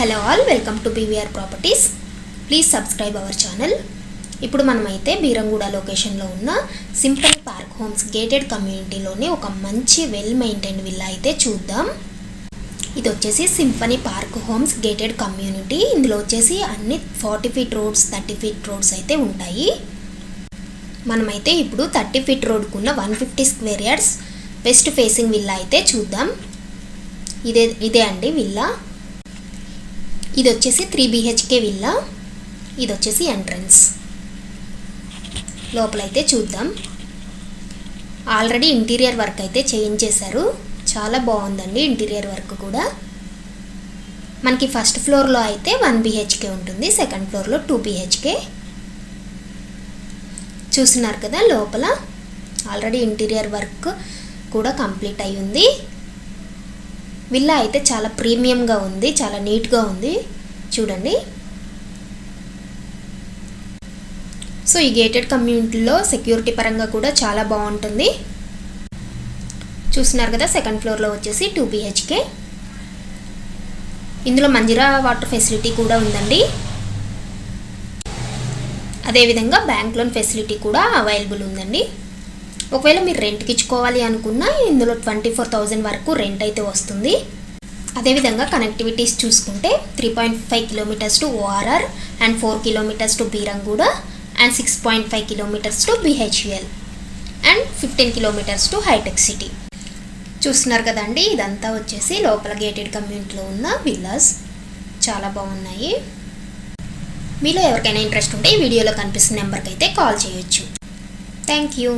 Hello all, welcome to PVR properties. Please subscribe our channel. ఇప్పుడు మనమైతే బీరంగూడ లొకేషన్లో ఉన్న సింఫనీ పార్క్ హోమ్స్ గేటెడ్ కమ్యూనిటీలోని ఒక మంచి వెల్ మెయింటైన్డ్ విల్లా అయితే చూద్దాం. ఇది వచ్చేసి symphony park homes gated community. ఇందులో వచ్చేసి అన్ని 40 ఫీట్ రోడ్స్ 30 ఫీట్ రోడ్స్ అయితే ఉంటాయి. మనమైతే ఇప్పుడు 30 ఫీట్ రోడ్కున్న 150 square yards west facing villa అయితే చూద్దాం. ఇదే అండి విల్లా. ఇది వచ్చేసి 3 BHK విల్లా. ఇది వచ్చేసి ఎంట్రన్స్. లోపలైతే చూద్దాం. ఆల్రెడీ ఇంటీరియర్ వర్క్ అయితే చేయించేశారు. చాలా బాగుందండి ఇంటీరియర్ వర్క్ కూడా. మనకి ఫస్ట్ ఫ్లోర్లో అయితే 1 BHK ఉంటుంది, సెకండ్ ఫ్లోర్లో 2 BHK. చూస్తున్నారు కదా, లోపల ఆల్రెడీ ఇంటీరియర్ వర్క్ కూడా కంప్లీట్ అయి ఉంది. విల్లా అయితే చాలా ప్రీమియంగా ఉంది, చాలా నీట్గా ఉంది చూడండి. సో ఈ గేటెడ్ కమ్యూనిటీలో సెక్యూరిటీ పరంగా కూడా చాలా బాగుంటుంది. చూస్తున్నారు కదా, సెకండ్ ఫ్లోర్లో వచ్చేసి 2 BHK. ఇందులో మంజీరా వాటర్ ఫెసిలిటీ కూడా ఉందండి. అదేవిధంగా బ్యాంక్ లోన్ ఫెసిలిటీ కూడా అవైలబుల్ ఉందండి. ఒకవేళ మీరు రెంట్కి ఇచ్చుకోవాలి అనుకున్నా ఇందులో 24,000 వరకు రెంట్ అయితే వస్తుంది. అదేవిధంగా కనెక్టివిటీస్ చూసుకుంటే 3.5 kilometres to ORR and 4 kilometres to Beeramguda and 6.5 kilometres to BHL and 15 kilometres to హైటెక్ సిటీ. చూస్తున్నారు కదండి, ఇదంతా వచ్చేసి లోపల గేటెడ్ కమ్యూనిటీలో ఉన్న విల్లాస్. చాలా బాగున్నాయి. మీలో ఎవరికైనా ఇంట్రెస్ట్ ఉంటే ఈ వీడియోలో కనిపిస్తున్న నెంబర్కి అయితే కాల్ చేయొచ్చు. Thank you.